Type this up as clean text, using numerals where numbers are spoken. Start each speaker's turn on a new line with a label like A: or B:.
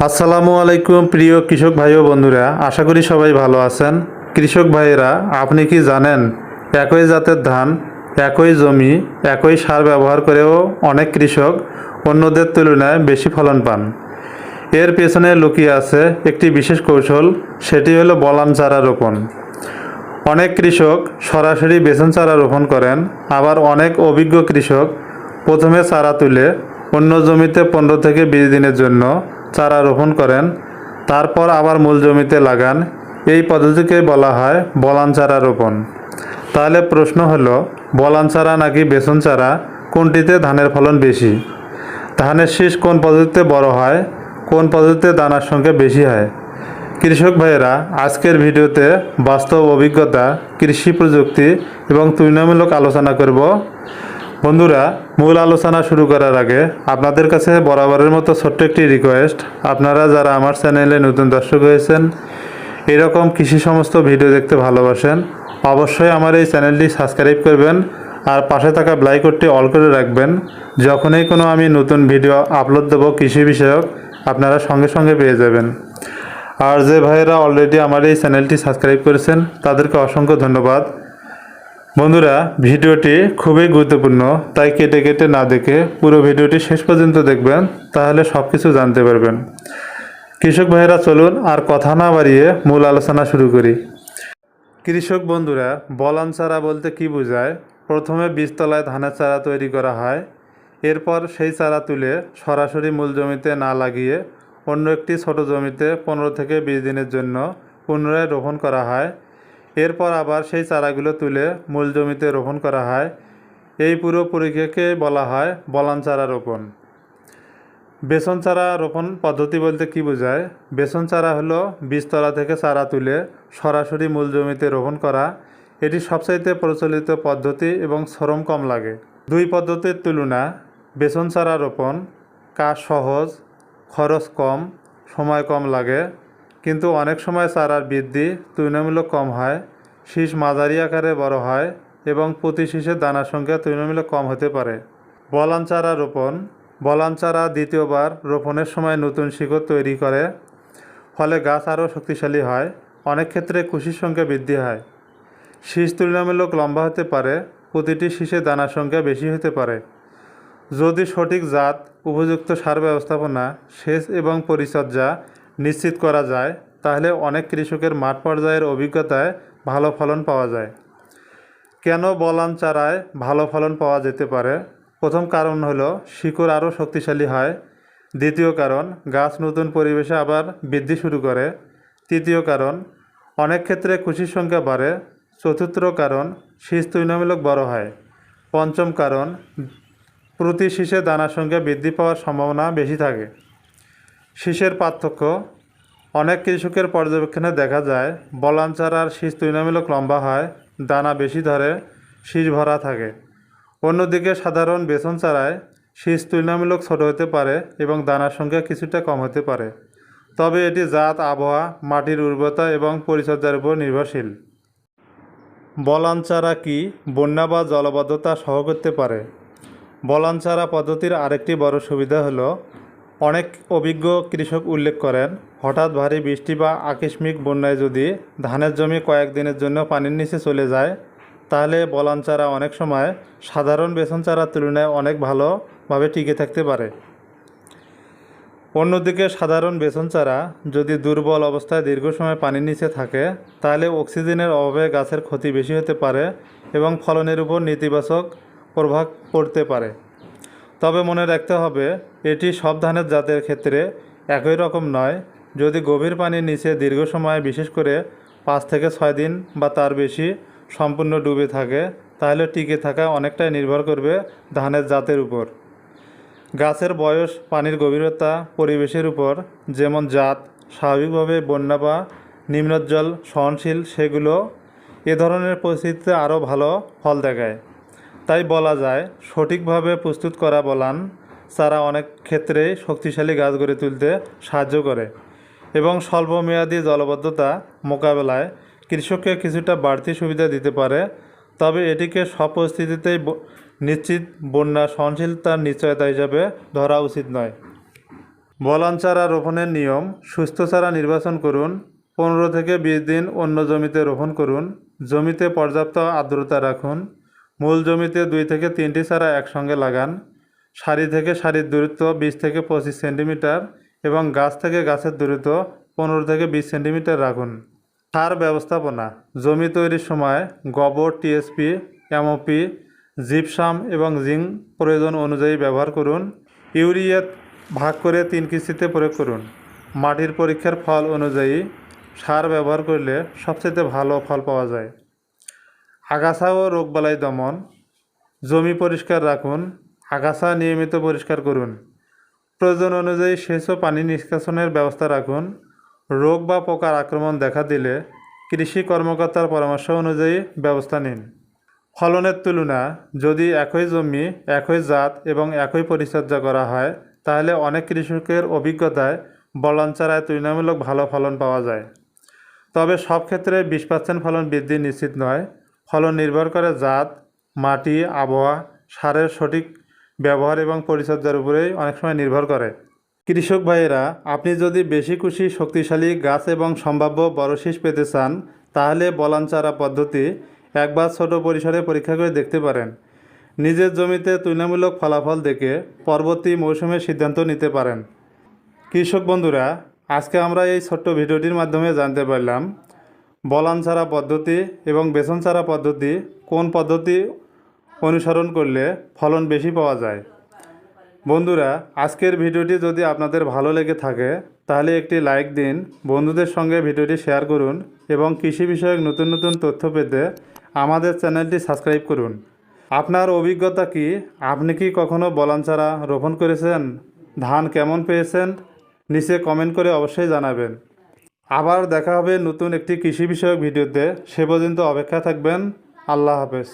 A: আসসালামু আলাইকুম প্রিয় কৃষক ভাই ও বন্ধুরা, আশা করি সবাই ভালো আছেন। কৃষক ভাইয়েরা, আপনি কি জানেন একই জাতের ধান, একই জমি, একই সার ব্যবহার করেও অনেক কৃষক অন্যদের তুলনায় বেশি ফলন পান? এর পেছনে লুকিয়ে আছে একটি বিশেষ কৌশল, সেটি হলো বলান চারা রোপণ। অনেক কৃষক সরাসরি বেসন চারা রোপণ করেন, আবার অনেক অভিজ্ঞ কৃষক প্রথমে চারা তুলে অন্য জমিতে 15 থেকে 20 দিনের জন্য চারা রোপণ করেন, তারপর আবার মূল জমিতে লাগান। এই পদ্ধতিকে বলা হয় বলান চারা রোপণ। তাহলে প্রশ্ন হলো, বলান চারা নাকি বেসন চারা, কোনটিতে ধানের ফলন বেশি? ধানের শীষ কোন পদ্ধতিতে বড় হয়? কোন পদ্ধতিতে দানার সংখ্যা বেশি হয়? কৃষক ভাইয়েরা, আজকের ভিডিওতে বাস্তব অভিজ্ঞতা, কৃষি প্রযুক্তি এবং তুলনামূলক আলোচনা করব। বন্ধুরা, মূল আলোচনা শুরু করার আগে আপনাদের কাছে বরাবরের মতো ছোট্ট একটি রিকোয়েস্ট, আপনারা যারা আমার চ্যানেলে নতুন দর্শক হয়েছেন, এরকম কৃষি সমস্ত ভিডিও দেখতে ভালোবাসেন, অবশ্যই আমার এই চ্যানেলটি সাবস্ক্রাইব করবেন আর পাশে থাকা বেল আইকনটি অল করে রাখবেন। যখনই কোনো আমি নতুন ভিডিও আপলোড দেবো কৃষি বিষয়ক, আপনারা সঙ্গে সঙ্গে পেয়ে যাবেন। আর যে ভাইয়েরা অলরেডি আমার এই চ্যানেলটি সাবস্ক্রাইব করেছেন, তাদেরকে অসংখ্য ধন্যবাদ। বন্ধুরা, ভিডিওটি খুবই গুরুত্বপূর্ণ, তাই কেটে কেটে না দেখে পুরো ভিডিওটি শেষ পর্যন্ত দেখবেন, তাহলে সব কিছু জানতে পারবেন। কৃষক ভাইয়েরা, চলুন আর কথা না বাড়িয়ে মূল আলোচনা শুরু করি। কৃষক বন্ধুরা, বলান চারা বলতে কি বোঝায়? প্রথমে বীজতলায় ধানের চারা তৈরি করা হয়, এরপর সেই চারা তুলে সরাসরি মূল জমিতে না লাগিয়ে অন্য একটি ছোট জমিতে 15 থেকে 20 দিনের জন্য পুনরায় রোপণ করা হয়। এরপর আবার সেই চারাগুলো তুলে মূল জমিতে রোপণ করা হয়। এই পুরো প্রক্রিয়াকে বলা হয় বলান চারা রোপণ। বেসন চারা রোপণ পদ্ধতি বলতে কি বোঝায়? বেসন চারা হলো বীজতলা থেকে চারা তুলে সরাসরি মূল জমিতে রোপণ করা। এটি সবচাইতে প্রচলিত পদ্ধতি এবং শ্রম কম লাগে। দুই পদ্ধতির তুলনা, বেসন চারা রোপণ কাজ সহজ, খরচ কম, সময় কম লাগে, কিন্তু অনেক সময় চারার বৃদ্ধি তুলনামূলক কম হয়, শীষ মাঝারি আকারে বড় হয় এবং প্রতি শীষের দানার সংখ্যা তুলনামূলক কম হতে পারে। বলান চারা রোপণ, বলান চারা দ্বিতীয়বার রোপণের সময় নতুন শিকড় তৈরি করে, ফলে গাছ আরও শক্তিশালী হয়। অনেক ক্ষেত্রে কুশির সংখ্যা বৃদ্ধি হয়, শীষ তুলনামূলক লম্বা হতে পারে, প্রতিটি শীষে দানার সংখ্যা বেশি হতে পারে। যদি সঠিক জাত, উপযুক্ত সার ব্যবস্থাপনা, সেচ এবং পরিচর্যা নিশ্চিত করা যায়, তাহলে অনেক কৃষকের মাঠ পর্যায়ের অভিজ্ঞতায় ভালো ফলন পাওয়া যায়। কেন বলান চারায় ভালো ফলন পাওয়া যেতে পারে? প্রথম কারণ হলো শিকড় আরও শক্তিশালী হয়। দ্বিতীয় কারণ, গাছ নতুন পরিবেশে আবার বৃদ্ধি শুরু করে। তৃতীয় কারণ, অনেক ক্ষেত্রে কুশির সংখ্যা বাড়ে। চতুর্থ কারণ, শীষ তুলনামূলক বড় হয়। পঞ্চম কারণ, প্রতি শীষে দানার সংখ্যা বৃদ্ধি পাওয়ার সম্ভাবনা বেশি থাকে। শীষের পার্থক্য, অনেক কৃষকের পর্যবেক্ষণে দেখা যায় বলান চারার শীষ তুলনামূলক লম্বা হয়, দানা বেশি ধরে, শীষ ভরা থাকে। অন্যদিকে সাধারণ বেসন চারায় শীষ তুলনামূলক ছোট হতে পারে এবং দানার সংখ্যা কিছুটা কম হতে পারে, তবে এটি জাত, আবহাওয়া, মাটির উর্বরতা এবং পরিচর্যার উপর নির্ভরশীল। বলান চারা কি বন্যা বা জলাবদ্ধতা সহ করতে পারে? বলান চারা পদ্ধতির আরেকটি বড় সুবিধা হলো, অনেক অভিজ্ঞ কৃষক উল্লেখ করেন, হঠাৎ ভারী বৃষ্টি বা আকস্মিক বন্যায় যদি ধানের জমি কয়েকদিনের জন্য পানির নিচে চলে যায়, তাহলে বলান চারা অনেক সময় সাধারণ বেসন চারার তুলনায় অনেক ভালোভাবে টিকে থাকতে পারে। অন্যদিকে সাধারণ বেসন চারা যদি দুর্বল অবস্থায় দীর্ঘ সময় পানির নিচে থাকে, তাহলে অক্সিজেনের অভাবে গাছের ক্ষতি বেশি হতে পারে এবং ফলনের উপর নেতিবাচক প্রভাব পড়তে পারে। তবে মনে রাখতে হবে, এটি সব ধানের জাতের ক্ষেত্রে একই রকম নয়। যদি গভীর পানির নিচে দীর্ঘ সময়, বিশেষ করে 5 থেকে 6 দিন বা তার বেশি সম্পূর্ণ ডুবে থাকে, তাহলে টিকে থাকা অনেকটাই নির্ভর করবে ধানের জাতের উপর, গাছের বয়স, পানির গভীরতা, পরিবেশের উপর। যেমন জাত স্বাভাবিকভাবে বন্যা বা নিম্নোজ্জ্বল সহনশীল, সেগুলো এ ধরনের পরিস্থিতিতে আরও ভালো ফল দেখায়। তাই বলা যায়, সঠিকভাবে প্রস্তুত করা বলান চারা অনেক ক্ষেত্রেই শক্তিশালী গাছ গড়ে তুলতে সাহায্য করে এবং স্বল্পমেয়াদী জলাবদ্ধতা মোকাবেলায় কৃষককে কিছুটা বাড়তি সুবিধা দিতে পারে। তবে এটিকে সব পরিস্থিতিতেই নিশ্চিত বন্যা সহনশীলতার নিশ্চয়তা হিসাবে ধরা উচিত নয়। বলান চারা রোপণের নিয়ম: সুস্থ চারা নির্বাচন করুন। 15 থেকে 20 দিন অন্য জমিতে রোপণ করুন। জমিতে পর্যাপ্ত আর্দ্রতা রাখুন। মূল জমিতে 2 থেকে 3টি চারা একসঙ্গে লাগান। সারি থেকে সারির দূরত্ব 20 থেকে 25 সেন্টিমিটার এবং গাছ থেকে গাছের দূরত্ব 15 থেকে 20 সেন্টিমিটার রাখুন। সার ব্যবস্থাপনা: জমি তৈরির সময় গোবর, টিএসপি, এমওপি, জিপসাম এবং জিঙ্ক প্রয়োজন অনুযায়ী ব্যবহার করুন। ইউরিয়া ভাগ করে 3 কিস্তিতে প্রয়োগ করুন। মাটির পরীক্ষার ফল অনুযায়ী সার ব্যবহার করলে সবচেয়ে ভালো ফল পাওয়া যায়। আগাছা ও রোগবালাই দমন: জমি পরিষ্কার রাখুন। আগাছা নিয়মিত পরিষ্কার করুন। প্রয়োজন অনুযায়ী সেচ ও পানি নিষ্কাশনের ব্যবস্থা রাখুন। রোগ বা পোকার আক্রমণ দেখা দিলে কৃষি কর্মকর্তার পরামর্শ অনুযায়ী ব্যবস্থা নিন। ফলনের তুলনা: যদি একই জমি, একই জাত এবং একই পরিচর্যা করা হয় তাহলে অনেক কৃষকের অভিজ্ঞতায় বলান চারায় তুলনামূলক ভালো ফলন পাওয়া যায়। তবে সব ক্ষেত্রে 20% ফলন বৃদ্ধি নিশ্চিত নয়। ফলন নির্ভর করে জাত, মাটি, আবহাওয়া, সারের সঠিক ব্যবহার এবং পরিচর্যার উপরেই অনেক সময় নির্ভর করে। কৃষক ভাইয়েরা, আপনি যদি বেশি কুশি, শক্তিশালী গাছ এবং সম্ভাব্য বড় শীষ পেতে চান তাহলে বলান চারা পদ্ধতি একবার ছোট পরিসরে পরীক্ষা করে দেখতে পারেন। নিজের জমিতে তুলনামূলক ফলাফল দেখে পরবর্তী মৌসুমে সিদ্ধান্ত নিতে পারেন। কৃষক বন্ধুরা, আজকে আমরা এই ছোট্ট ভিডিওটির মাধ্যমে জানতে পারলাম বলান চারা পদ্ধতি এবং বেসন চারা পদ্ধতি কোন পদ্ধতি অনুসরণ করলে ফলন বেশি পাওয়া যায়। বন্ধুরা, আজকের ভিডিওটি যদি আপনাদের ভালো লেগে থাকে তাহলে একটি লাইক দিন, বন্ধুদের সঙ্গে ভিডিওটি শেয়ার করুন এবং কৃষি বিষয়ক নতুন নতুন তথ্য পেতে আমাদের চ্যানেলটি সাবস্ক্রাইব করুন। আপনার অভিজ্ঞতা কি? আপনি কি কখনো বলান চারা রোপণ করেছেন? ধান কেমন পেয়েছেন? নিচে কমেন্ট করে অবশ্যই জানাবেন। আবার দেখা হবে নতুন একটি কৃষি বিষয়ক ভিডিওতে। সে পর্যন্ত অপেক্ষা থাকবেন। আল্লাহ হাফেজ।